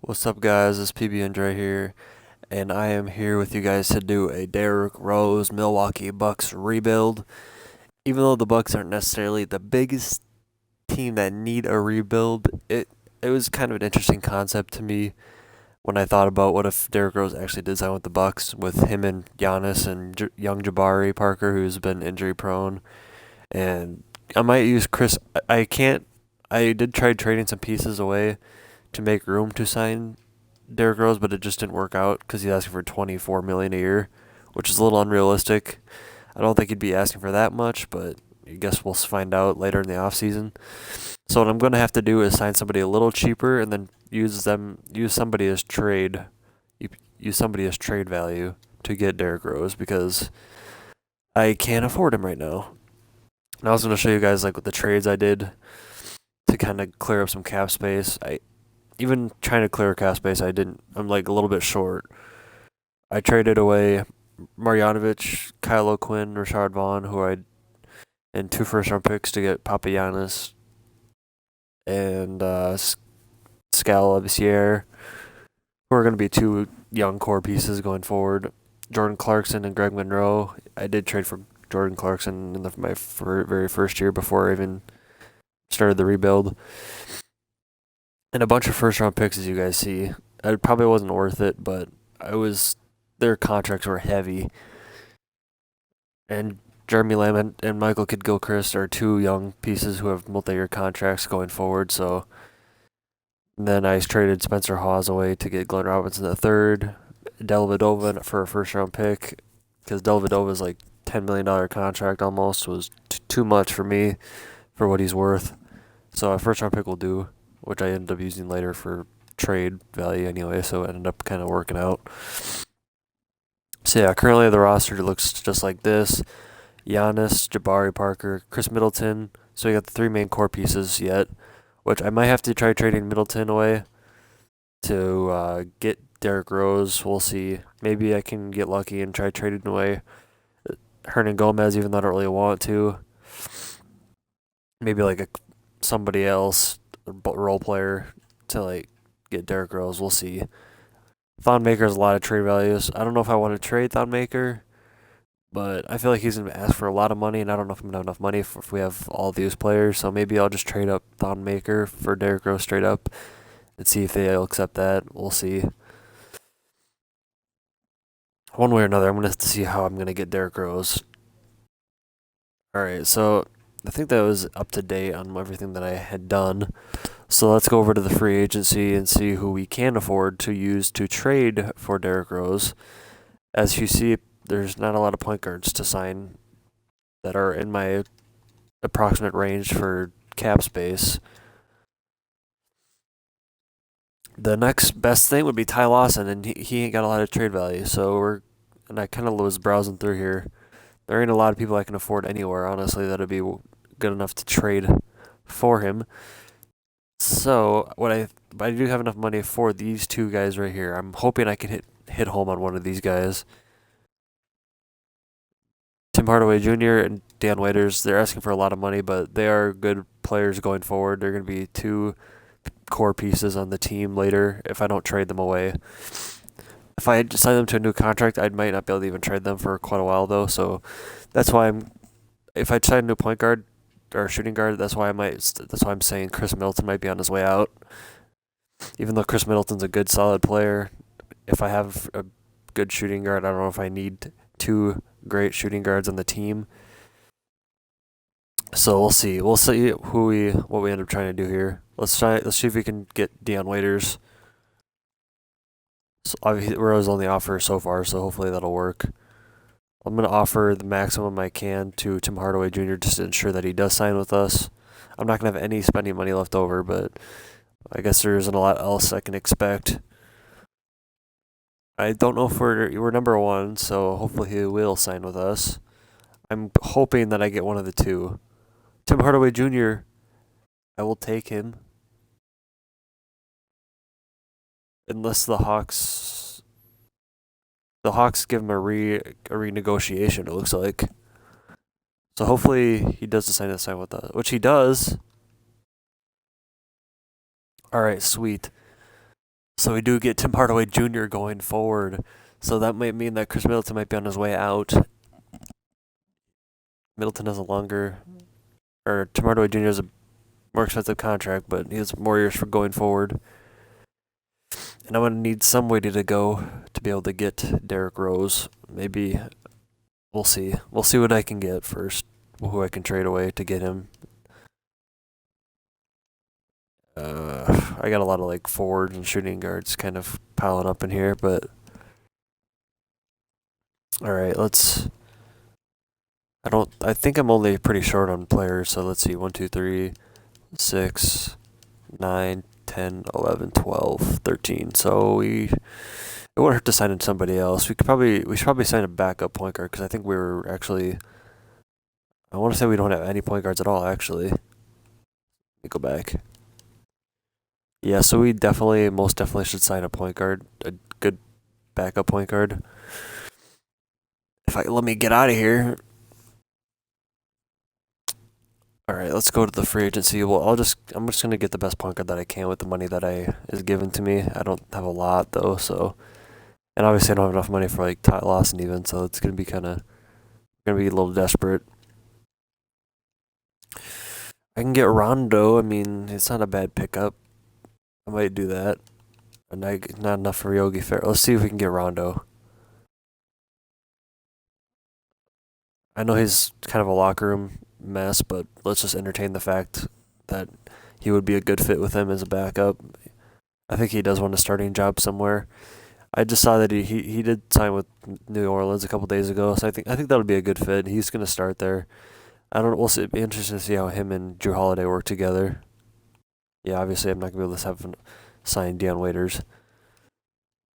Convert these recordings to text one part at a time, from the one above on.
What's up, guys? It's PB and Dre here, and I am here with you guys to do a Derrick Rose Milwaukee Bucks rebuild. Even though the Bucks aren't necessarily the biggest team that need a rebuild, it was kind of an interesting concept to me when I thought about what if Derrick Rose actually did sign with the Bucks with him and Giannis and young Jabari Parker, who's been injury prone, and I might use Chris. I can't. I did try trading some pieces away to make room to sign Derrick Rose, but it just didn't work out because he's asking for 24 million a year, which is a little unrealistic. I don't think he'd be asking for that much, but I guess we'll find out later in the offseason. So what I'm going to have to do is sign somebody a little cheaper and then use somebody as trade, use somebody as trade value to get Derrick Rose because I can't afford him right now. And I was going to show you guys like what the trades I did to kind of clear up some cap space. I even trying to clear cap space, I'm like a little bit short. I traded away Marjanovic, Kyle O'Quinn, Rashard Vaughn, and 2 first-round picks to get Papagiannis and Scalavier, who are going to be 2 young core pieces going forward. Jordan Clarkson and Greg Monroe. I did trade for Jordan Clarkson in my very first year before I even started the rebuild. And a bunch of first-round picks, as you guys see. It probably wasn't worth it, but their contracts were heavy. And Jeremy Lamb and Michael Kidd-Gilchrist are 2 young pieces who have multi-year contracts going forward. So then I traded Spencer Hawes away to get Glenn Robinson III, Dellavedova for a first-round pick because Dellavedova's like $10 million contract almost was too much for me for what he's worth. So a first-round pick will do, which I ended up using later for trade value anyway. So it ended up kind of working out. So yeah, currently the roster looks just like this. Giannis, Jabari Parker, Chris Middleton. So we got the 3 main core pieces yet, which I might have to try trading Middleton away to get Derrick Rose. We'll see. Maybe I can get lucky and try trading away Hernan Gomez, even though I don't really want to. Maybe like somebody else, a role player, to like get Derrick Rose. We'll see. Thon Maker has a lot of trade values. I don't know if I want to trade Thon Maker, but I feel like he's going to ask for a lot of money, and I don't know if I'm going to have enough money if we have all these players. So maybe I'll just trade up Thon Maker for Derrick Rose straight up and see if they'll accept that. We'll see. One way or another, I'm going to have to see how I'm going to get Derrick Rose. All right, so I think that was up to date on everything that I had done. So let's go over to the free agency and see who we can afford to use to trade for Derrick Rose. As you see, there's not a lot of point guards to sign that are in my approximate range for cap space. The next best thing would be Ty Lawson, and he ain't got a lot of trade value. And I kind of was browsing through here. There ain't a lot of people I can afford anywhere, honestly, that'd be good enough to trade for him. So I do have enough money for these 2 guys right here. I'm hoping I can hit home on one of these guys. Tim Hardaway Jr. and Dan Waiters, they're asking for a lot of money, but they are good players going forward. They're going to be 2 core pieces on the team later if I don't trade them away. If I sign them to a new contract, I might not be able to even trade them for quite a while, though. So that's why if I sign a new point guard or shooting guard, that's why I'm saying Chris Middleton might be on his way out. Even though Chris Middleton's a good, solid player, if I have a good shooting guard, I don't know if I need 2 great shooting guards on the team. So we'll see. We'll see what we end up trying to do here. Let's see if we can get Dion Waiters. So obviously, we're always on the offer so far, so hopefully that'll work. I'm going to offer the maximum I can to Tim Hardaway Jr. just to ensure that he does sign with us. I'm not going to have any spending money left over, but I guess there isn't a lot else I can expect. I don't know if we're number 1, so hopefully he will sign with us. I'm hoping that I get one of the 2. Tim Hardaway Jr., I will take him. Unless the Hawks give him a renegotiation, it looks like. So hopefully he does decide to sign with us, which he does. All right, sweet. So we do get Tim Hardaway Jr. going forward. So that might mean that Chris Middleton might be on his way out. Middleton has a longer, or Tim Hardaway Jr. has a more expensive contract, but he has more years for going forward. And I'm going to need somebody to go to be able to get Derrick Rose. Maybe we'll see. We'll see what I can get first, who I can trade away to get him. I got a lot of like forwards and shooting guards kind of piling up in here, but all right, let's. I think I'm only pretty short on players, so let's see. 1, 2, 3, 6, 9, 10, 11, 12, 13. So it wouldn't hurt to sign in somebody else. We should probably sign a backup point guard because I think we were actually. I want to say we don't have any point guards at all. Actually, let me go back. Yeah, so we most definitely should sign a point guard, a good backup point guard. If I let me get out of here. All right, let's go to the free agency. Well, I'm just gonna get the best point guard that I can with the money that is given to me. I don't have a lot though, so and obviously I don't have enough money for like Ty Lawson even, so it's gonna be a little desperate. I can get Rondo. I mean, it's not a bad pickup. I might do that. And not enough for Yogi Ferrell. Let's see if we can get Rondo. I know he's kind of a locker room mess, but let's just entertain the fact that he would be a good fit with him as a backup. I think he does want a starting job somewhere. I just saw that he did sign with New Orleans a couple days ago, so I think that'll be a good fit. He's gonna start there. I don't. We'll see. It'd be interesting to see how him and Drew Holiday work together. Yeah, obviously I'm not gonna be able to have sign Deion Waiters.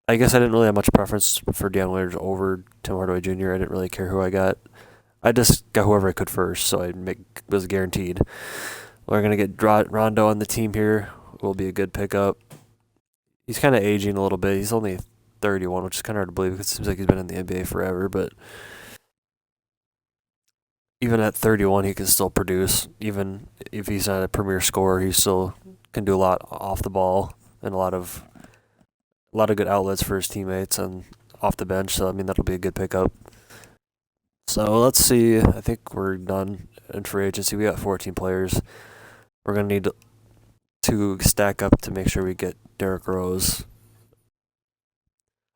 I guess I didn't really have much preference for Deion Waiters over Tim Hardaway Jr. I didn't really care who I got. I just got whoever I could first, so was guaranteed. We're gonna get Rondo on the team here. Will be a good pickup. He's kind of aging a little bit. He's only 31, which is kind of hard to believe because it seems like he's been in the NBA forever. But even at 31, he can still produce. Even if he's not a premier scorer, he still can do a lot off the ball and a lot of good outlets for his teammates and off the bench. So I mean that'll be a good pickup. So let's see. I think we're done in free agency. We got 14 players. We're gonna need to stack up to make sure we get Derrick Rose.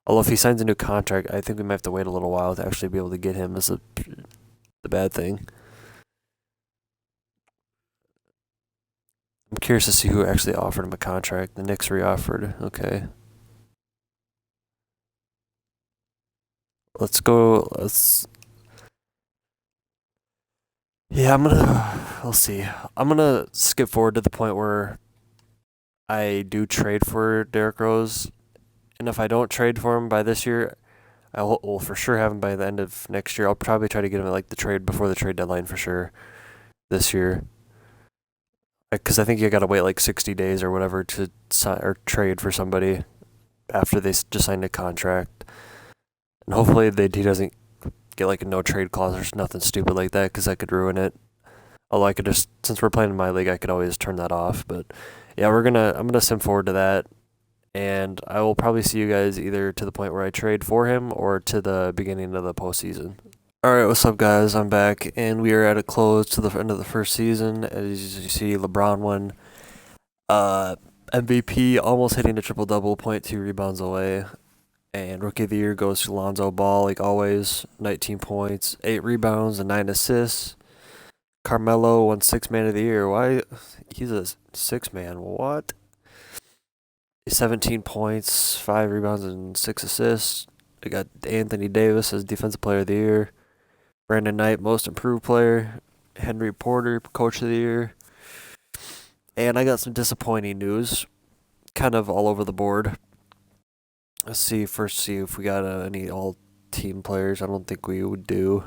Although if he signs a new contract, I think we might have to wait a little while to actually be able to get him. Is the bad thing. I'm curious to see who actually offered him a contract. The Knicks re-offered. Okay. Let's go. Yeah, We'll see. I'm gonna skip forward to the point where I do trade for Derrick Rose, and if I don't trade for him by this year, I will for sure have him by the end of next year. I'll probably try to get him at like the trade before the trade deadline for sure this year. Because I think you got to wait like 60 days or whatever to sign or trade for somebody after they just signed a contract. And hopefully he doesn't get like a no trade clause or nothing stupid like that because that could ruin it. Although I could just, since we're playing in my league, I could always turn that off. But yeah, I'm gonna sim forward to that, and I will probably see you guys either to the point where I trade for him or to the beginning of the postseason. All right, what's up, guys? I'm back, and we are at a close to the end of the first season. As you see, LeBron won MVP, almost hitting a triple double, 0.2 rebounds away. And Rookie of the Year goes to Lonzo Ball, like always, 19 points, 8 rebounds, and 9 assists. Carmelo won Sixth Man of the Year. Why? He's a six man. What? 17 points, 5 rebounds, and 6 assists. We got Anthony Davis as Defensive Player of the Year. Brandon Knight, Most Improved Player. Henry Porter, Coach of the Year. And I got some disappointing news, kind of all over the board. Let's see if we got any all-team players. I don't think we would do.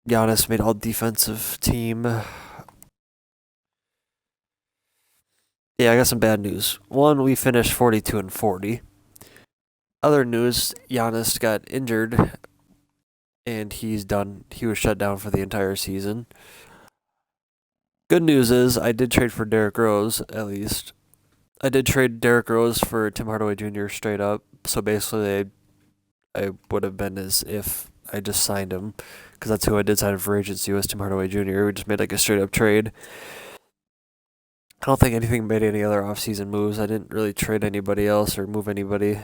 Giannis made all-defensive team. Yeah, I got some bad news. One, we finished 42-40. Other news, Giannis got injured, and he's done. He was shut down for the entire season. Good news is I did trade for Derrick Rose, at least. I did trade Derrick Rose for Tim Hardaway Jr. straight up. So basically, I would have been as if I just signed him, because that's who I did sign for agency was Tim Hardaway Jr. We just made like a straight up trade. I don't think anything made any other offseason moves. I didn't really trade anybody else or move anybody.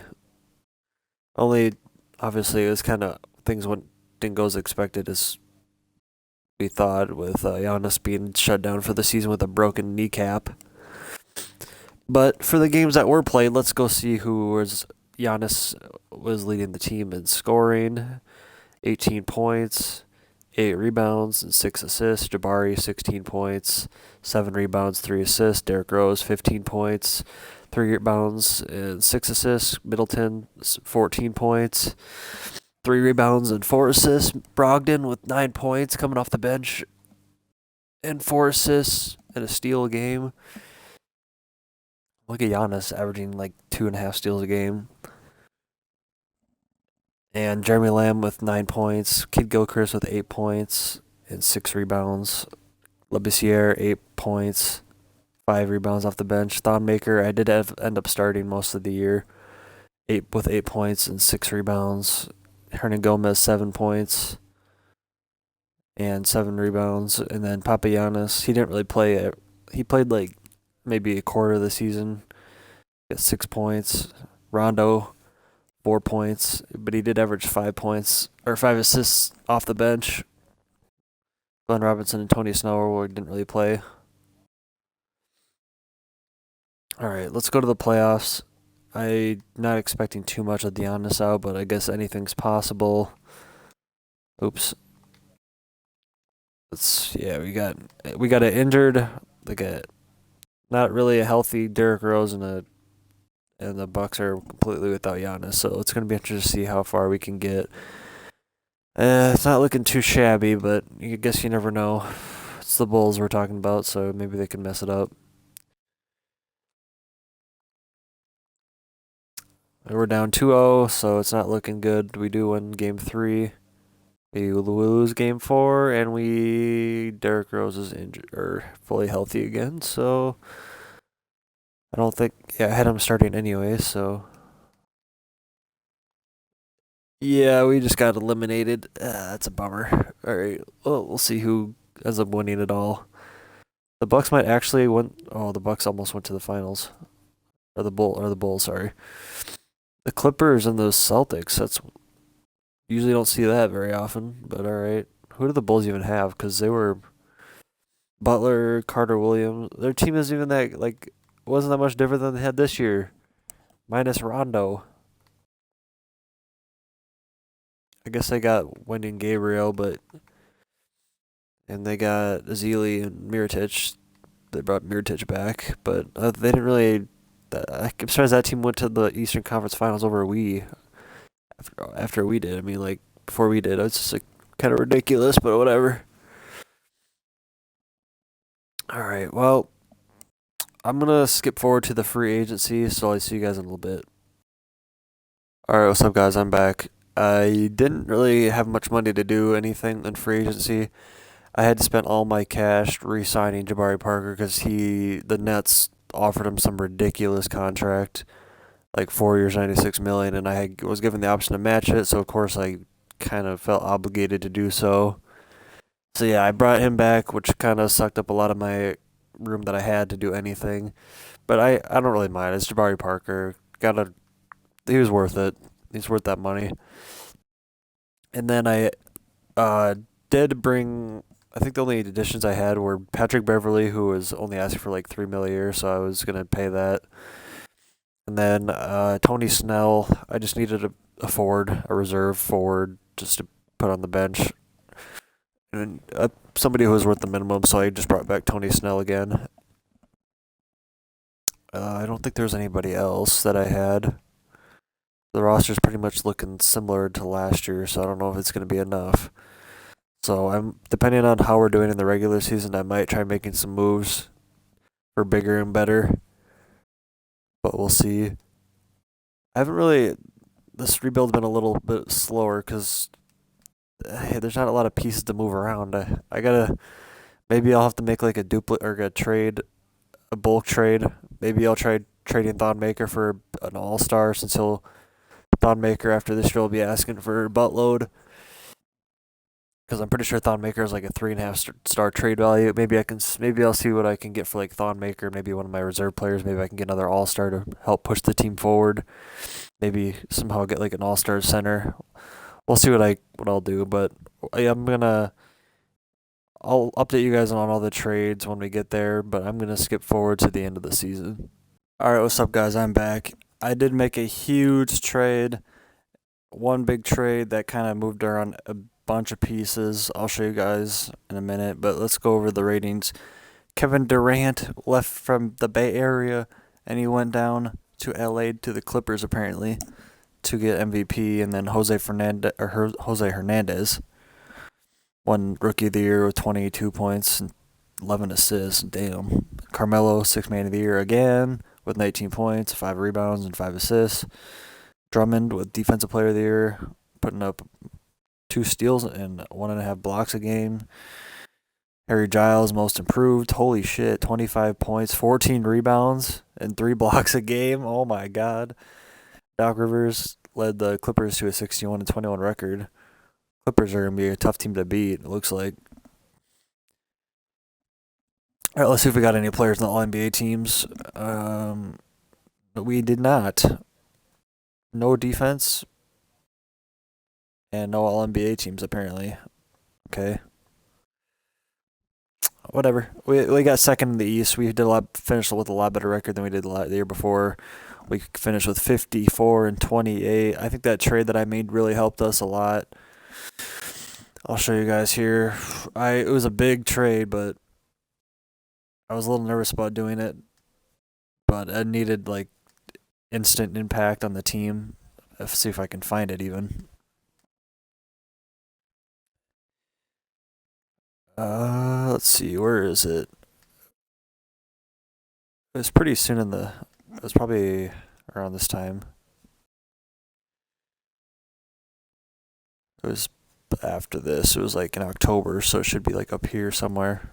Only, obviously, it was kind of things didn't go as expected as we thought, with Giannis being shut down for the season with a broken kneecap. But for the games that were played, let's go see who was. Giannis was leading the team in scoring, 18 points, 8 rebounds, and 6 assists. Jabari, 16 points, 7 rebounds, 3 assists. Derrick Rose, 15 points, 3 rebounds, and 6 assists. Middleton, 14 points, 3 rebounds, and 4 assists. Brogdon with 9 points coming off the bench, and 4 assists and a steal a game. Look at Giannis averaging like 2.5 steals a game. And Jeremy Lamb with 9 points. Kid Gilchrist with 8 points and 6 rebounds. Labissiere, 8 points, 5 rebounds off the bench. Thonmaker, I did end up starting most of the year. 8 points and 6 rebounds. Hernan Gomez, 7 points and 7 rebounds. And then Papagiannis, he didn't really play it. He played like maybe a quarter of the season. Got 6 points. Rondo, 4 points, but he did average 5 points or 5 assists off the bench. Glenn Robinson and Tony Snell didn't really play. All right, let's go to the playoffs. I'm not expecting too much of Giannis out, but I guess anything's possible. Oops. We got an injured, like a not really a healthy Derrick Rose, and the Bucks are completely without Giannis. So it's gonna be interesting to see how far we can get. It's not looking too shabby, but I guess you never know. It's the Bulls we're talking about, so maybe they can mess it up. We're down 2-0, so it's not looking good. We do win game 3. We lose game 4, and Derrick Rose is injured or fully healthy again. So I don't think I had him starting anyway. So yeah, we just got eliminated. That's a bummer. All right, well, we'll see who ends up winning it all. The Bucks might actually win. Oh, the Bucks almost went to the finals, or the Bulls. Sorry, the Clippers and those Celtics. That's usually don't see that very often. But all right, who do the Bulls even have? Because they were Butler, Carter Williams. Their team isn't even that wasn't that much different than they had this year, minus Rondo. I guess they got Wendy Gabriel, and they got Azili and Mirotic. They brought Mirotic back, but they didn't really. I'm surprised that team went to the Eastern Conference Finals over after we did. I mean, like before we did, it's just like kind of ridiculous, but whatever. All right, well, I'm gonna skip forward to the free agency, so I'll see you guys in a little bit. All right, what's up, guys? I'm back. I didn't really have much money to do anything in free agency. I had to spend all my cash re-signing Jabari Parker because the Nets offered him some ridiculous contract, like 4 years, $96 million, and was given the option to match it. So of course I kind of felt obligated to do so. So yeah, I brought him back, which kind of sucked up a lot of my room that I had to do anything. But I don't really mind. It's Jabari Parker. He was worth it. He's worth that money. And then I did bring. I think the only additions I had were Patrick Beverly, who was only asking for like $3 million a year, so I was gonna pay that. And then Tony Snell, I just needed a reserve forward, just to put on the bench, and somebody who was worth the minimum. So I just brought back Tony Snell again. I don't think there was anybody else that I had. The roster's pretty much looking similar to last year, so I don't know if it's going to be enough. So I'm depending on how we're doing in the regular season, I might try making some moves for bigger and better. But we'll see. I haven't really. This rebuild's been a little bit slower because there's not a lot of pieces to move around. I gotta Maybe I'll have to make like a duplicate or a trade, a bulk trade. Maybe I'll try trading Thon Maker for an All Star since he'll Thon Maker after this year will be asking for a buttload. Because I'm pretty sure Thon Maker is like a 3.5 star trade value. Maybe I'll see what I can get for like Thon Maker. Maybe one of my reserve players. Maybe I can get another All Star to help push the team forward. Maybe somehow get like an All Star center. We'll see what I'll do. But yeah, I'll update you guys on all the trades when we get there. But I'm gonna skip forward to the end of the season. All right, what's up, guys? I'm back. I did make a huge trade. One big trade that kind of moved around a bunch of pieces. I'll show you guys in a minute, but let's go over the ratings. Kevin Durant left from the Bay Area and he went down to LA to the Clippers apparently to get MVP, and then Jose Hernandez won Rookie of the Year with 22 points and 11 assists. Damn. Carmelo, Sixth Man of the Year again with 19 points, 5 rebounds, and 5 assists. Drummond with Defensive Player of the Year, putting up 2 steals and 1.5 blocks a game. Harry Giles, Most Improved. Holy shit, 25 points, 14 rebounds, and 3 blocks a game. Oh my god. Doc Rivers led the Clippers to a 61-21 record. Clippers are going to be a tough team to beat, it looks like. All right, let's see if we got any players in the All-NBA teams. We did not. No defense and no All-NBA teams, apparently. Okay. Whatever. We got second in the East. We finished with a lot better record than we did the year before. We finished with 54-28. I think that trade that I made really helped us a lot. I'll show you guys here. It was a big trade, but I was a little nervous about doing it. But I needed like instant impact on the team. Let's see if I can find it even. Let's see, where is it? It was pretty soon it was probably around this time. It was after this. It was like in October, so it should be like up here somewhere.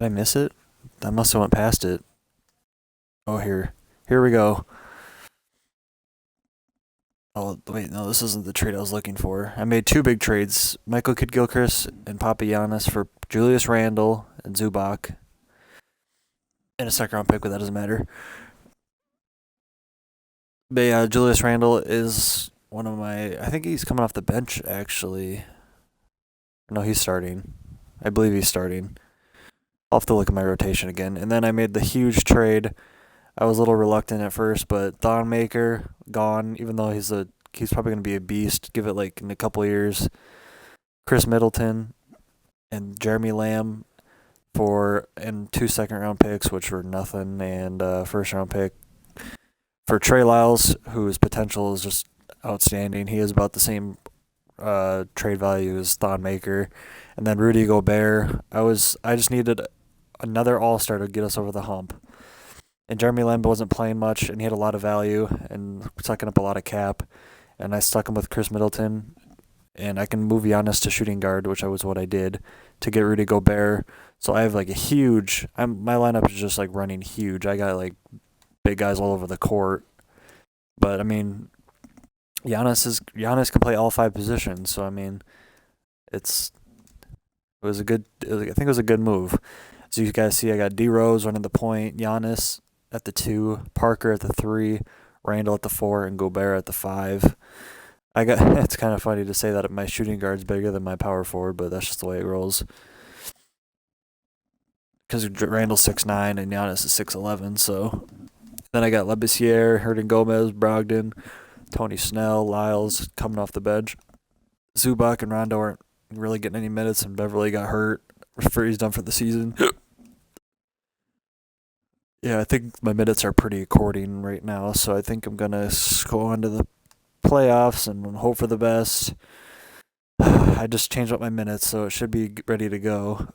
Did I miss it? I must have went past it. Oh, here we go. Oh wait, no, this isn't the trade I was looking for. I made 2 big trades: Michael Kidd-Gilchrist and Papagiannis for Julius Randle and Zubac, and a second-round pick, but that doesn't matter. But yeah, Julius Randle is one of my. I think he's coming off the bench actually. No, he's starting. I believe he's starting. I'll have to look at my rotation again. And then I made the huge trade. I was a little reluctant at first, but Thon Maker gone. Even though he's probably gonna be a beast. Give it like in a couple years. Chris Middleton and Jeremy Lamb and 2 second-round picks, which were nothing, and first-round pick for Trey Lyles, whose potential is just outstanding. He is about the same trade value as Thon Maker, and then Rudy Gobert. I just needed another All-Star to get us over the hump. And Jeremy Lamb wasn't playing much, and he had a lot of value and sucking up a lot of cap. And I stuck him with Chris Middleton, and I can move Giannis to shooting guard, which was what I did to get Rudy Gobert. So I have like my lineup is just like running huge. I got like big guys all over the court. But I mean, Giannis can play all 5 positions. So I mean, I think it was a good move. So you guys see, I got D Rose running the point, Giannis at the 2, Parker at the 3, Randall at the 4, and Gobert at the 5. It's kind of funny to say that my shooting guard's bigger than my power forward, but that's just the way it rolls. Because Randall's 6'9" and Giannis is 6'11", so then I got Labissiere, Hernan Gomez, Brogdon, Tony Snell, Lyles coming off the bench. Zubac and Rondo aren't really getting any minutes, and Beverly got hurt. He's done for the season. Yeah, I think my minutes are pretty according right now, so I think I'm going to go on to the playoffs and hope for the best. I just changed up my minutes, so it should be ready to go.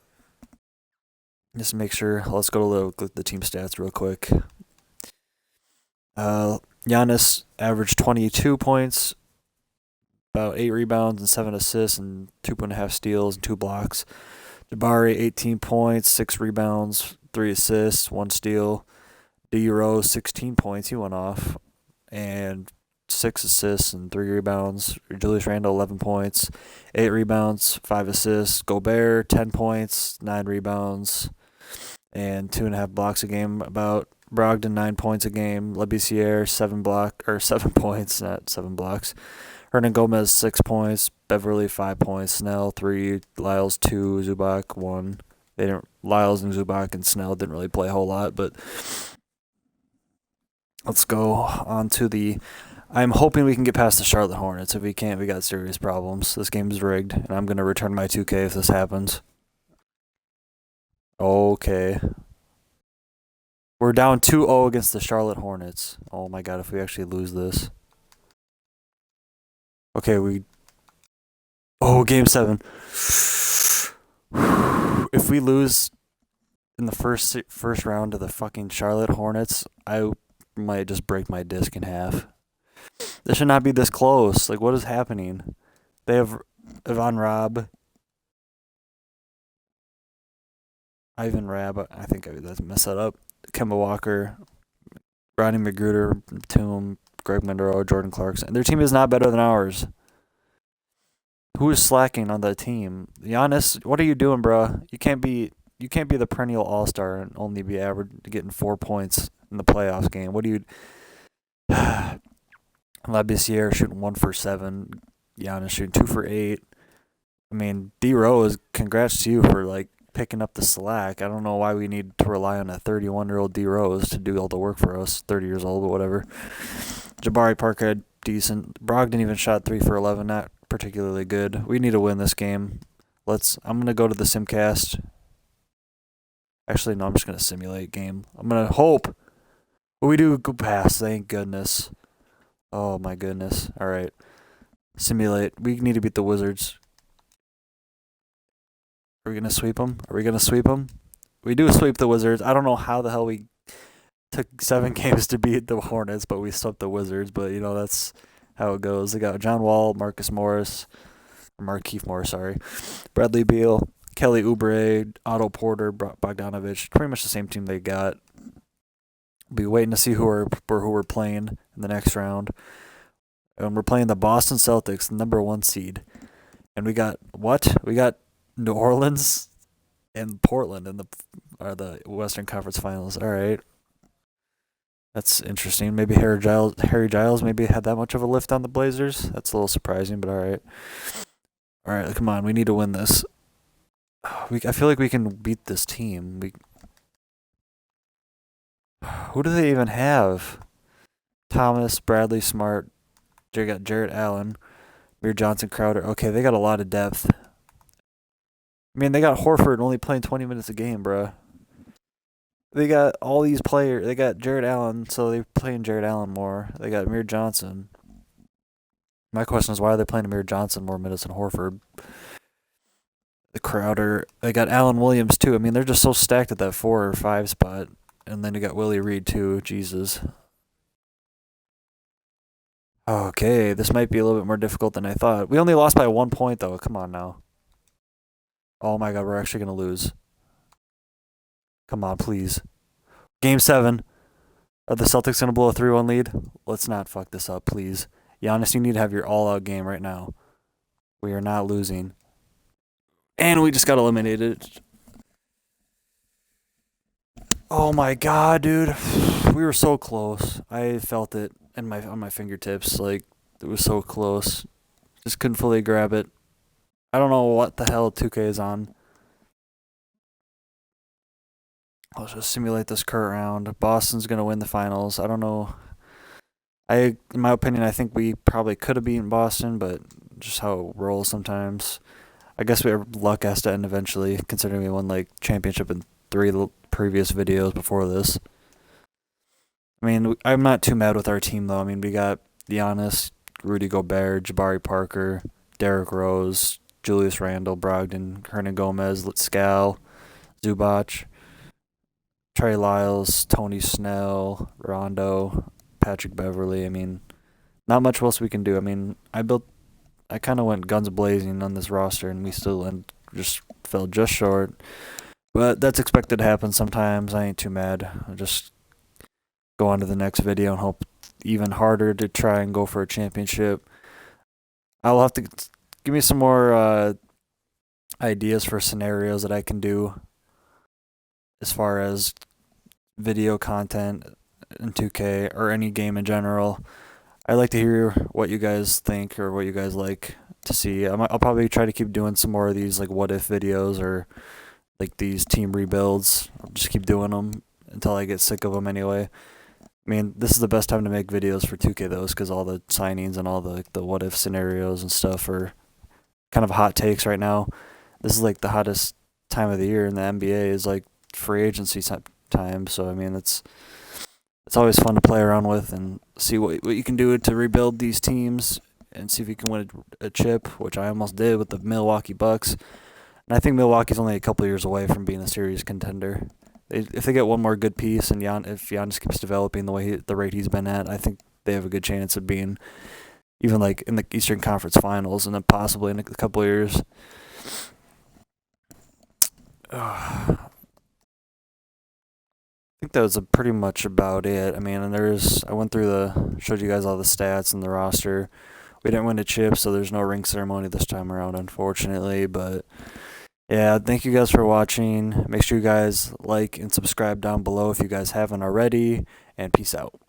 Just make sure. Let's go to the team stats real quick. Giannis averaged 22 points, about 8 rebounds and 7 assists and 2.5 steals and 2 blocks. Jabari, 18 points, 6 rebounds, 3 assists, 1 steal. D Rose, 16 points, he went off, and 6 assists and 3 rebounds. Julius Randle, 11 points, 8 rebounds, 5 assists. Gobert, 10 points, 9 rebounds, and 2.5 blocks a game. About Brogdon, 9 points a game. Labissiere, 7 points, not 7 blocks. Hernan Gomez, 6 points. Beverly, 5 points. Snell, 3. Lyles, 2. Zubac, 1. Lyles and Zubac and Snell didn't really play a whole lot, but let's go on to the. I'm hoping we can get past the Charlotte Hornets. If we can't, we got serious problems. This game is rigged, and I'm going to return my 2K if this happens. Okay. We're down 2-0 against the Charlotte Hornets. Oh my god, if we actually lose this. Okay, Game 7. If we lose in the first round to the fucking Charlotte Hornets, I might just break my disc in half. This should not be this close. Like, what is happening? They have Ivan Rabb. Ivan Rabb. I think I messed that up. Kemba Walker. Rodney McGruder. Batum. Greg Monroe. Jordan Clarkson. Their team is not better than ours. Who is slacking on that team? Giannis, what are you doing, bro? You can't be the perennial all-star and only be getting 4 points in the playoffs game. What do you... Labissiere shooting 1 for 7. Giannis shooting 2 for 8. I mean, D Rose, congrats to you for like picking up the slack. I don't know why we need to rely on a 31-year-old D Rose to do all the work for us. 30 years old, but whatever. Jabari Parker had decent. Brogdon even shot 3 for 11. Not particularly good. We need to win this game. I'm gonna go to the Simcast. Actually, no, I'm just gonna simulate game. I'm gonna hope. We do go past. Thank goodness. Oh my goodness. All right. Simulate. We need to beat the Wizards. Are we gonna sweep them? We do sweep the Wizards. I don't know how the hell we took 7 games to beat the Hornets, but we swept the Wizards. But that's how it goes. They got John Wall, Markieff Morris, sorry, Bradley Beal, Kelly Oubre, Otto Porter, Bogdanovich. Pretty much the same team they got. Be waiting to see who we're playing in the next round. And we're playing the Boston Celtics, number 1 seed. And we got what? We got New Orleans and Portland in the Western Conference Finals. All right. That's interesting. Maybe Harry Giles maybe had that much of a lift on the Blazers. That's a little surprising, but all right. All right, come on. We need to win this. I feel like we can beat this team. Who do they even have? Thomas, Bradley, Smart. They got Jarrett Allen, Amir Johnson, Crowder. Okay, they got a lot of depth. I mean, they got Horford only playing 20 minutes a game, bruh. They got all these players. They got Jarrett Allen, so they're playing Jarrett Allen more. They got Amir Johnson. My question is, why are they playing Amir Johnson more minutes than Horford? The Crowder. They got Allen Williams, too. I mean, they're just so stacked at that 4 or 5 spot. And then you got Willie Reed, too. Jesus. Okay, this might be a little bit more difficult than I thought. We only lost by 1 point, though. Come on now. Oh, my God, we're actually going to lose. Come on, please. Game 7. Are the Celtics going to blow a 3-1 lead? Let's not fuck this up, please. Giannis, you need to have your all-out game right now. We are not losing. And we just got eliminated. Oh, my God, dude. We were so close. I felt it on my fingertips. Like, it was so close. Just couldn't fully grab it. I don't know what the hell 2K is on. Let's just simulate this current round. Boston's going to win the finals. I don't know. In my opinion, I think we probably could have beaten Boston, but just how it rolls sometimes. I guess our luck has to end eventually, considering we won like championship in 3 previous videos before this. I mean, I'm not too mad with our team, though. I mean, we got Giannis, Rudy Gobert, Jabari Parker, Derrick Rose, Julius Randle, Brogdon, Hernan Gomez, Scal, Zubac, Trey Lyles, Tony Snell, Rondo, Patrick Beverly. I mean, not much else we can do. I mean, I kind of went guns blazing on this roster, and we still just fell just short. But that's expected to happen sometimes. I ain't too mad. I'll just go on to the next video and hope even harder to try and go for a championship. I'll have to give me some more ideas for scenarios that I can do as far as video content in 2K or any game in general. I'd like to hear what you guys think or what you guys like to see. I'll probably try to keep doing some more of these like what if videos or like these team rebuilds. I'll just keep doing them until I get sick of them anyway. I mean, this is the best time to make videos for 2K though, because all the signings and all the what if scenarios and stuff are kind of hot takes right now. This is like the hottest time of the year in the NBA is like free agency time. So I mean, it's always fun to play around with and see what you can do to rebuild these teams and see if you can win a chip, which I almost did with the Milwaukee Bucks. And I think Milwaukee's only a couple years away from being a serious contender. If they get one more good piece and if Giannis keeps developing the rate he's been at, I think they have a good chance of being even like in the Eastern Conference Finals and then possibly in a couple of years. I think that was pretty much about it. I mean, and I went through showed you guys all the stats and the roster. We didn't win a chip, so there's no ring ceremony this time around, unfortunately. But yeah, thank you guys for watching. Make sure you guys like and subscribe down below if you guys haven't already, and peace out.